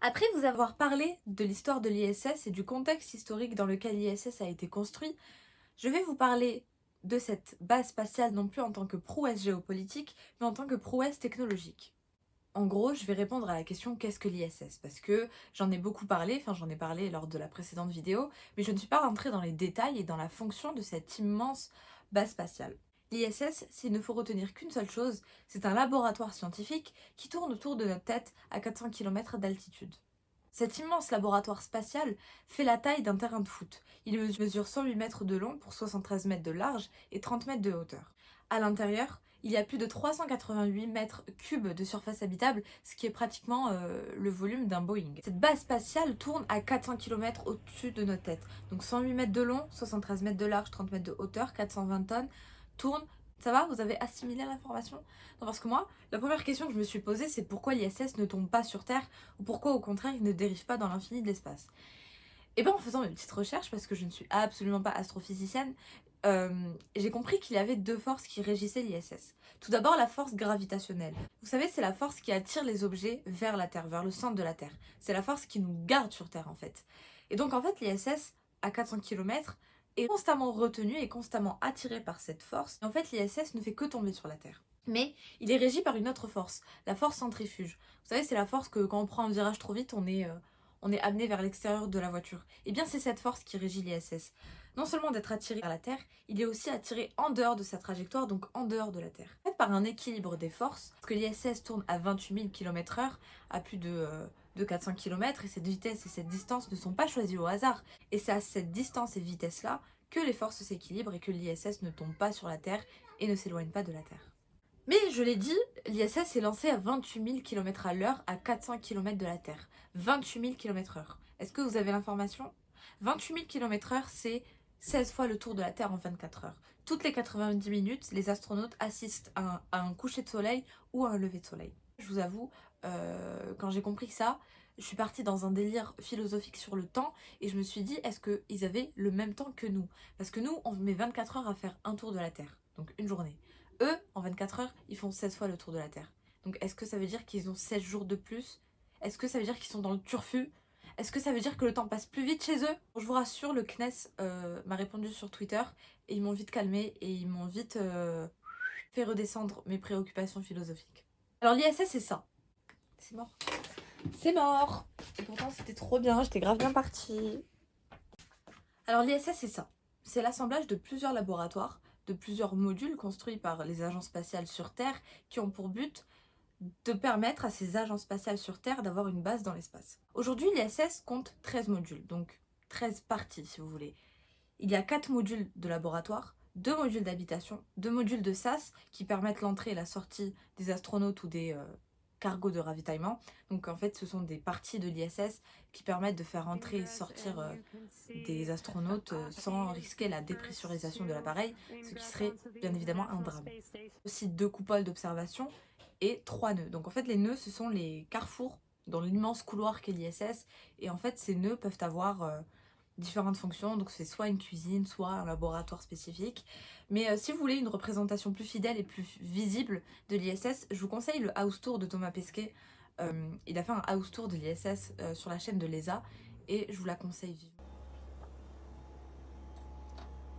Après vous avoir parlé de l'histoire de l'ISS et du contexte historique dans lequel l'ISS a été construit, je vais vous parler de cette base spatiale non plus en tant que prouesse géopolitique, mais en tant que prouesse technologique. En gros, je vais répondre à la question qu'est-ce que l'ISS? Parce que j'en ai beaucoup parlé, enfin j'en ai parlé lors de la précédente vidéo, mais je ne suis pas rentrée dans les détails et dans la fonction de cette immense base spatiale. L'ISS, s'il ne faut retenir qu'une seule chose, c'est un laboratoire scientifique qui tourne autour de notre tête à 400 km d'altitude. Cet immense laboratoire spatial fait la taille d'un terrain de foot. Il mesure 108 mètres de long pour 73 mètres de large et 30 mètres de hauteur. À l'intérieur, il y a plus de 388 mètres cubes de surface habitable, ce qui est pratiquement le volume d'un Boeing. Cette base spatiale tourne à 400 km au-dessus de notre tête. Donc 108 mètres de long, 73 mètres de large, 30 mètres de hauteur, 420 tonnes, tourne. Ça va? Vous avez assimilé l'information? Non, parce que moi, la première question que je me suis posée, c'est pourquoi l'ISS ne tombe pas sur Terre ou pourquoi au contraire il ne dérive pas dans l'infini de l'espace. Et bien en faisant mes petites recherches, parce que je ne suis absolument pas astrophysicienne, j'ai compris qu'il y avait deux forces qui régissaient l'ISS. Tout d'abord la force gravitationnelle. Vous savez, c'est la force qui attire les objets vers la Terre, vers le centre de la Terre. C'est la force qui nous garde sur Terre en fait. Et donc en fait l'ISS, à 400 km, est constamment retenu et constamment attiré par cette force. Et en fait l'ISS ne fait que tomber sur la Terre. Mais il est régi par une autre force, la force centrifuge. Vous savez, c'est la force que quand on prend un virage trop vite, on est amené vers l'extérieur de la voiture. Et bien c'est cette force qui régit l'ISS. Non seulement d'être attiré vers la Terre, il est aussi attiré en dehors de sa trajectoire, donc en dehors de la Terre. En fait, par un équilibre des forces, parce que l'ISS tourne à 28 000 km/h, à plus de 400 km, et cette vitesse et cette distance ne sont pas choisies au hasard. Et c'est à cette distance et vitesse-là que les forces s'équilibrent et que l'ISS ne tombe pas sur la Terre et ne s'éloigne pas de la Terre. Mais je l'ai dit, l'ISS est lancé à 28 000 km à l'heure à 400 km de la Terre. 28 000 km/h. Est-ce que vous avez l'information? 28 000 km/h, c'est 16 fois le tour de la Terre en 24 heures. Toutes les 90 minutes, les astronautes assistent à un coucher de soleil ou à un lever de soleil. Je vous avoue, quand j'ai compris ça, je suis partie dans un délire philosophique sur le temps et je me suis dit, est-ce qu'ils avaient le même temps que nous? Parce que nous, on met 24 heures à faire un tour de la Terre, donc une journée. Eux, en 24 heures, ils font 16 fois le tour de la Terre. Donc est-ce que ça veut dire qu'ils ont 16 jours de plus? Est-ce que ça veut dire qu'ils sont dans le turfu? Est-ce que ça veut dire que le temps passe plus vite chez eux? Je vous rassure, le CNES m'a répondu sur Twitter et ils m'ont vite calmé et ils m'ont vite fait redescendre mes préoccupations philosophiques. Alors l'ISS c'est ça. C'est mort. C'est mort. Et pourtant c'était trop bien, j'étais grave bien partie. Alors l'ISS c'est ça. C'est l'assemblage de plusieurs laboratoires, de plusieurs modules construits par les agences spatiales sur Terre qui ont pour but de permettre à ces agences spatiales sur Terre d'avoir une base dans l'espace. Aujourd'hui, l'ISS compte 13 modules, donc 13 parties si vous voulez. Il y a 4 modules de laboratoire, 2 modules d'habitation, 2 modules de SAS qui permettent l'entrée et la sortie des astronautes ou des cargos de ravitaillement. Donc en fait, ce sont des parties de l'ISS qui permettent de faire entrer et sortir des astronautes sans risquer la dépressurisation de l'appareil, ce qui serait bien évidemment un drame. Aussi 2 coupoles d'observation et 3 nœuds. Donc en fait, les nœuds, ce sont les carrefours dans l'immense couloir qu'est l'ISS. Et en fait, ces nœuds peuvent avoir différentes fonctions. Donc c'est soit une cuisine, soit un laboratoire spécifique. Mais si vous voulez une représentation plus fidèle et plus visible de l'ISS, je vous conseille le House Tour de Thomas Pesquet. Il a fait un House Tour de l'ISS sur la chaîne de l'ESA et je vous la conseille vivement.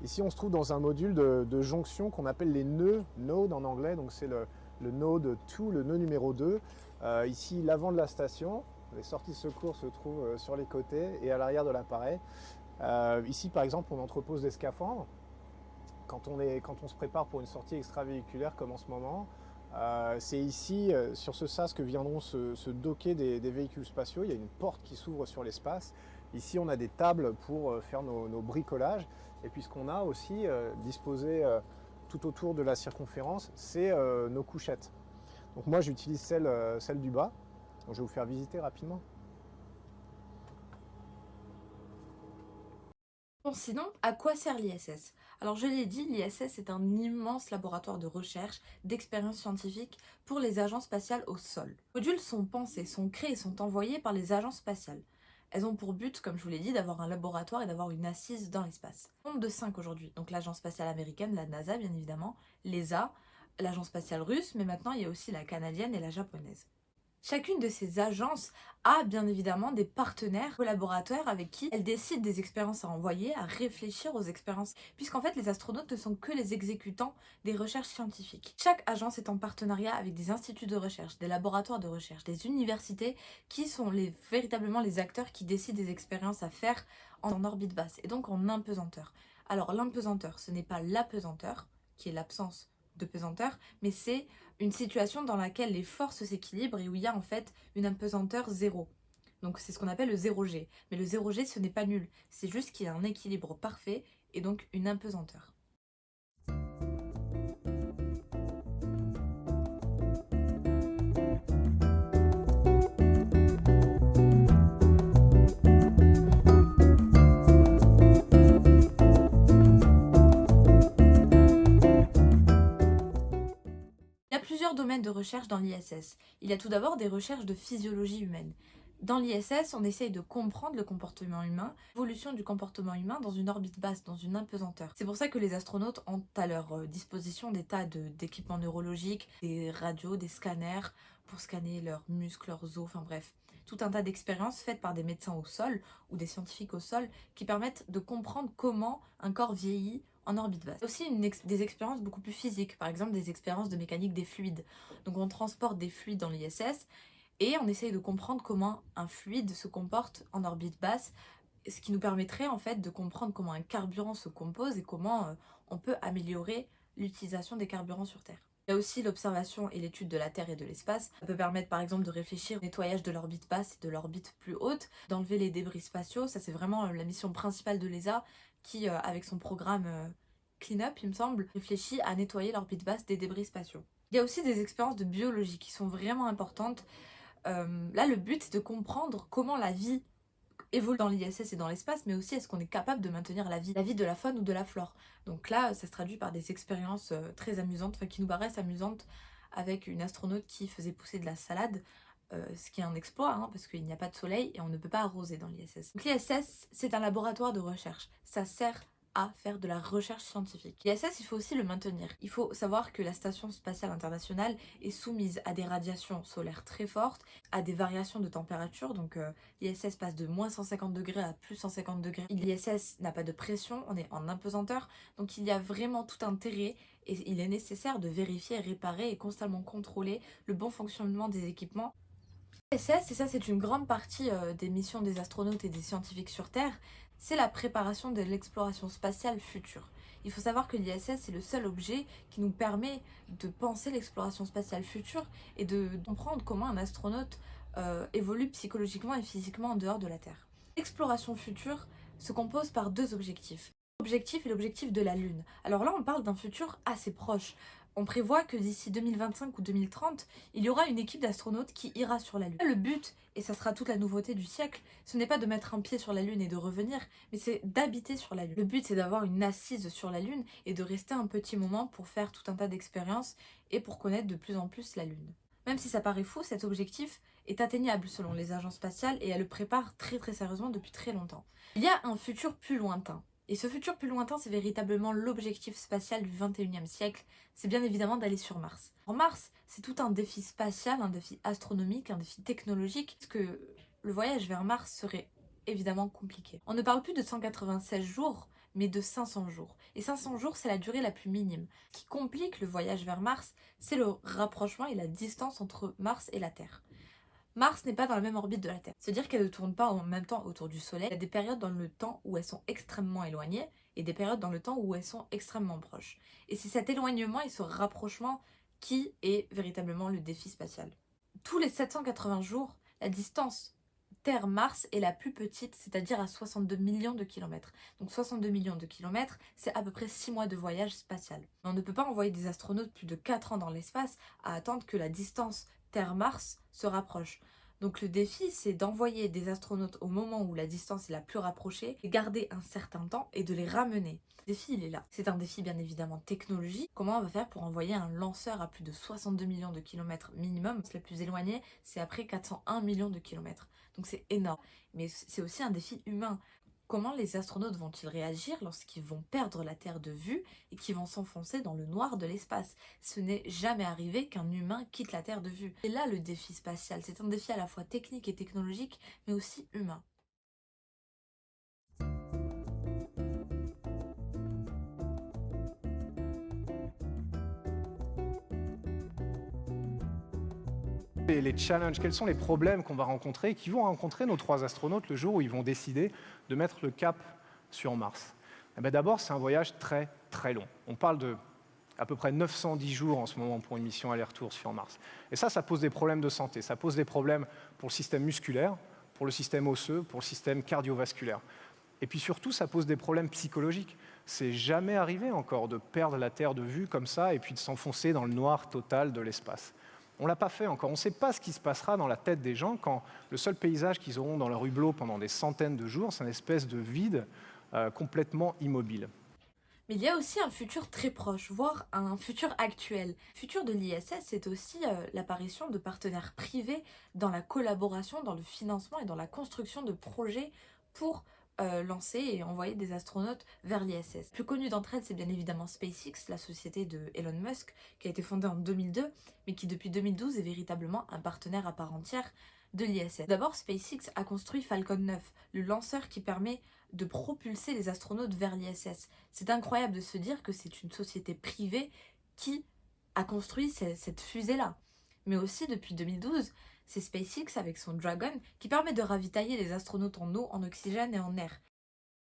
Ici, on se trouve dans un module de jonction qu'on appelle les nœuds, node en anglais, donc c'est le node 2, le nœud numéro 2. Ici, l'avant de la station, les sorties de secours se trouvent sur les côtés et à l'arrière de l'appareil. Ici, par exemple, on entrepose des scaphandres. Quand on se prépare pour une sortie extravéhiculaire comme en ce moment, c'est ici, sur ce sas, que viendront se docker des véhicules spatiaux. Il y a une porte qui s'ouvre sur l'espace. Ici, on a des tables pour faire nos bricolages. Et puis ce qu'on a aussi disposé tout autour de la circonférence, c'est nos couchettes. Donc moi, j'utilise celle du bas. Donc, je vais vous faire visiter rapidement. Bon, sinon, à quoi sert l'ISS? Alors je l'ai dit, l'ISS est un immense laboratoire de recherche, d'expérience scientifique pour les agences spatiales au sol. Les modules sont pensés, sont créés, sont envoyés par les agences spatiales. Elles ont pour but, comme je vous l'ai dit, d'avoir un laboratoire et d'avoir une assise dans l'espace. Nombre de 5 aujourd'hui, donc l'agence spatiale américaine, la NASA bien évidemment, l'ESA, l'agence spatiale russe, mais maintenant il y a aussi la canadienne et la japonaise. Chacune de ces agences a bien évidemment des partenaires, collaborateurs avec qui elle décide des expériences à envoyer, à réfléchir aux expériences, puisqu'en fait les astronautes ne sont que les exécutants des recherches scientifiques. Chaque agence est en partenariat avec des instituts de recherche, des laboratoires de recherche, des universités qui sont véritablement les acteurs qui décident des expériences à faire en orbite basse et donc en impesanteur. Alors l'impesanteur, ce n'est pas l'apesanteur, qui est l'absence de pesanteur, mais c'est une situation dans laquelle les forces s'équilibrent et où il y a en fait une apesanteur zéro. Donc c'est ce qu'on appelle le 0G. Mais le 0G, ce n'est pas nul, c'est juste qu'il y a un équilibre parfait et donc une apesanteur. Il y a plusieurs domaines de recherche dans l'ISS. Il y a tout d'abord des recherches de physiologie humaine. Dans l'ISS, on essaye de comprendre le comportement humain, l'évolution du comportement humain dans une orbite basse, dans une impesanteur. C'est pour ça que les astronautes ont à leur disposition des tas d'équipements neurologiques, des radios, des scanners pour scanner leurs muscles, leurs os, enfin bref. Tout un tas d'expériences faites par des médecins au sol ou des scientifiques au sol qui permettent de comprendre comment un corps vieillit en orbite basse. Aussi des expériences beaucoup plus physiques, par exemple des expériences de mécanique des fluides. Donc on transporte des fluides dans l'ISS et on essaye de comprendre comment un fluide se comporte en orbite basse, ce qui nous permettrait en fait de comprendre comment un carburant se compose et comment on peut améliorer l'utilisation des carburants sur Terre. Il y a aussi l'observation et l'étude de la Terre et de l'espace. Ça peut permettre par exemple de réfléchir au nettoyage de l'orbite basse et de l'orbite plus haute, d'enlever les débris spatiaux. Ça c'est vraiment la mission principale de l'ESA qui, avec son programme Clean-up, il me semble, réfléchit à nettoyer l'orbite basse des débris spatiaux. Il y a aussi des expériences de biologie qui sont vraiment importantes. Là, le but, c'est de comprendre comment la vie évolue dans l'ISS et dans l'espace, mais aussi est-ce qu'on est capable de maintenir la vie de la faune ou de la flore. Donc là, ça se traduit par des expériences très amusantes, enfin qui nous paraissent amusantes, avec une astronaute qui faisait pousser de la salade, ce qui est un exploit, hein, parce qu'il n'y a pas de soleil et on ne peut pas arroser dans l'ISS. Donc l'ISS, c'est un laboratoire de recherche. Ça sert à faire de la recherche scientifique. L'ISS, il faut aussi le maintenir. Il faut savoir que la Station spatiale internationale est soumise à des radiations solaires très fortes, à des variations de température. Donc l'ISS passe de moins 150 degrés à plus 150 degrés. L'ISS n'a pas de pression, on est en impesanteur. Donc il y a vraiment tout intérêt et il est nécessaire de vérifier, réparer et constamment contrôler le bon fonctionnement des équipements. L'ISS, et ça c'est une grande partie des missions des astronautes et des scientifiques sur Terre, c'est la préparation de l'exploration spatiale future. Il faut savoir que l'ISS est le seul objet qui nous permet de penser l'exploration spatiale future et de comprendre comment un astronaute évolue psychologiquement et physiquement en dehors de la Terre. L'exploration future se compose par deux objectifs. L'objectif est l'objectif de la Lune. Alors là, on parle d'un futur assez proche. On prévoit que d'ici 2025 ou 2030, il y aura une équipe d'astronautes qui ira sur la Lune. Le but, et ça sera toute la nouveauté du siècle, ce n'est pas de mettre un pied sur la Lune et de revenir, mais c'est d'habiter sur la Lune. Le but, c'est d'avoir une assise sur la Lune et de rester un petit moment pour faire tout un tas d'expériences et pour connaître de plus en plus la Lune. Même si ça paraît fou, cet objectif est atteignable selon les agences spatiales et elles le préparent très très sérieusement depuis très longtemps. Il y a un futur plus lointain. Et ce futur plus lointain, c'est véritablement l'objectif spatial du 21e siècle, c'est bien évidemment d'aller sur Mars. En Mars, c'est tout un défi spatial, un défi astronomique, un défi technologique, parce que le voyage vers Mars serait évidemment compliqué. On ne parle plus de 196 jours, mais de 500 jours. Et 500 jours, c'est la durée la plus minime. Ce qui complique le voyage vers Mars, c'est le rapprochement et la distance entre Mars et la Terre. Mars n'est pas dans la même orbite de la Terre. C'est-à-dire qu'elle ne tourne pas en même temps autour du Soleil. Il y a des périodes dans le temps où elles sont extrêmement éloignées et des périodes dans le temps où elles sont extrêmement proches. Et c'est cet éloignement et ce rapprochement qui est véritablement le défi spatial. Tous les 780 jours, la distance Terre-Mars est la plus petite, c'est-à-dire à 62 millions de kilomètres. Donc 62 millions de kilomètres, c'est à peu près 6 mois de voyage spatial. On ne peut pas envoyer des astronautes plus de 4 ans dans l'espace à attendre que la distance Terre-Mars se rapproche. Donc le défi, c'est d'envoyer des astronautes au moment où la distance est la plus rapprochée, et garder un certain temps et de les ramener. Le défi, il est là. C'est un défi bien évidemment technologique. Comment on va faire pour envoyer un lanceur à plus de 62 millions de kilomètres minimum? Le plus éloigné, c'est après 401 millions de kilomètres. Donc c'est énorme. Mais c'est aussi un défi humain. Comment les astronautes vont-ils réagir lorsqu'ils vont perdre la Terre de vue et qu'ils vont s'enfoncer dans le noir de l'espace? Ce n'est jamais arrivé qu'un humain quitte la Terre de vue. Et là, le défi spatial, c'est un défi à la fois technique et technologique, mais aussi humain. Et les challenges, quels sont les problèmes qu'on va rencontrer, qui vont rencontrer nos 3 astronautes le jour où ils vont décider de mettre le cap sur Mars? Eh bien, d'abord, c'est un voyage très très long. On parle de à peu près 910 jours en ce moment pour une mission aller-retour sur Mars. Et ça pose des problèmes de santé. Ça pose des problèmes pour le système musculaire, pour le système osseux, pour le système cardiovasculaire. Et puis surtout, ça pose des problèmes psychologiques. C'est jamais arrivé encore de perdre la Terre de vue comme ça et puis de s'enfoncer dans le noir total de l'espace. On ne l'a pas fait encore. On ne sait pas ce qui se passera dans la tête des gens quand le seul paysage qu'ils auront dans leur hublot pendant des centaines de jours, c'est une espèce de vide complètement immobile. Mais il y a aussi un futur très proche, voire un futur actuel. Le futur de l'ISS, c'est aussi l'apparition de partenaires privés dans la collaboration, dans le financement et dans la construction de projets pour lancer et envoyer des astronautes vers l'ISS. La plus connue d'entre elles, c'est bien évidemment SpaceX, la société de Elon Musk, qui a été fondée en 2002, mais qui depuis 2012 est véritablement un partenaire à part entière de l'ISS. D'abord, SpaceX a construit Falcon 9, le lanceur qui permet de propulser les astronautes vers l'ISS. C'est incroyable de se dire que c'est une société privée qui a construit cette fusée-là. Mais aussi, depuis 2012, c'est SpaceX avec son Dragon qui permet de ravitailler les astronautes en eau, en oxygène et en air.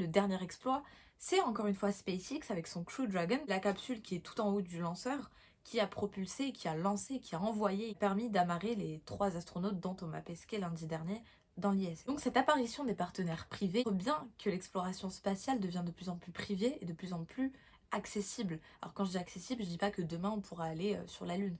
Le dernier exploit, c'est encore une fois SpaceX avec son Crew Dragon, la capsule qui est tout en haut du lanceur, qui a propulsé, qui a lancé, qui a envoyé et permis d'amarrer les 3 astronautes dont Thomas Pesquet lundi dernier dans l'ISS. Donc cette apparition des partenaires privés montre bien que l'exploration spatiale devient de plus en plus privée et de plus en plus accessible. Alors quand je dis accessible, je dis pas que demain on pourra aller sur la Lune.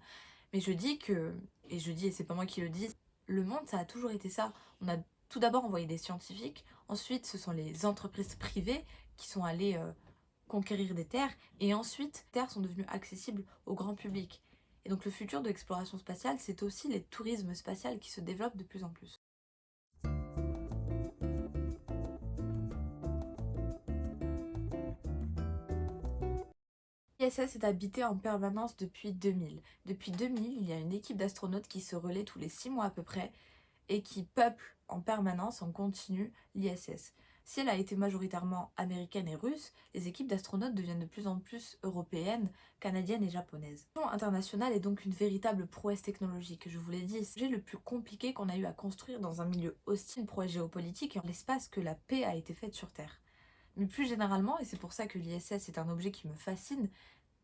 Mais je dis que, et c'est pas moi qui le dis, le monde ça a toujours été ça. On a tout d'abord envoyé des scientifiques, ensuite ce sont les entreprises privées qui sont allées conquérir des terres, et ensuite les terres sont devenues accessibles au grand public. Et donc le futur de l'exploration spatiale, c'est aussi les tourismes spatials qui se développent de plus en plus. L'ISS est habité en permanence depuis 2000. Depuis 2000, il y a une équipe d'astronautes qui se relaie tous les 6 mois à peu près et qui peuple en permanence, en continu, l'ISS. Si elle a été majoritairement américaine et russe, les équipes d'astronautes deviennent de plus en plus européennes, canadiennes et japonaises. La mission internationale est donc une véritable prouesse technologique. Je vous l'ai dit, c'est le plus compliqué qu'on a eu à construire dans un milieu hostile, une prouesse géopolitique et en l'espace que la paix a été faite sur Terre. Mais plus généralement, et c'est pour ça que l'ISS est un objet qui me fascine,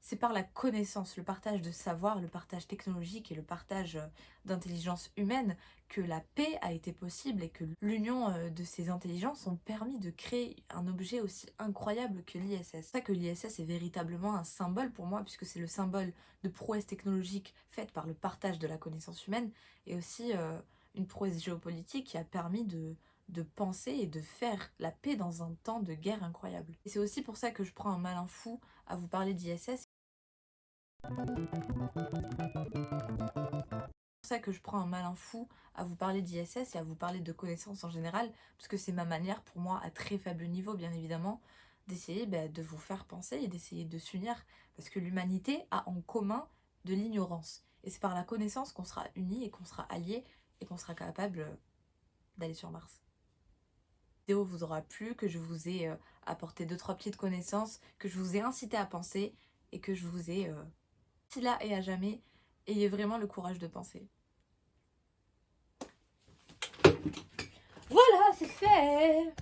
c'est par la connaissance, le partage de savoir, le partage technologique et le partage d'intelligence humaine que la paix a été possible et que l'union de ces intelligences ont permis de créer un objet aussi incroyable que l'ISS. C'est ça que l'ISS est véritablement un symbole pour moi, puisque c'est le symbole de prouesse technologique faite par le partage de la connaissance humaine et aussi une prouesse géopolitique qui a permis de penser et de faire la paix dans un temps de guerre incroyable. Et c'est aussi pour ça que je prends un malin fou à vous parler d'ISS. C'est pour ça que je prends un malin fou à vous parler d'ISS et à vous parler de connaissances en général, parce que c'est ma manière pour moi, à très faible niveau bien évidemment, d'essayer de vous faire penser et d'essayer de s'unir, parce que l'humanité a en commun de l'ignorance. Et c'est par la connaissance qu'on sera unis et qu'on sera alliés et qu'on sera capable d'aller sur Mars. La vidéo vous aura plu, que je vous ai apporté 2-3 petites connaissances, que je vous ai incité à penser et que je vous ai si là et à jamais, ayez vraiment le courage de penser. Voilà, c'est fait!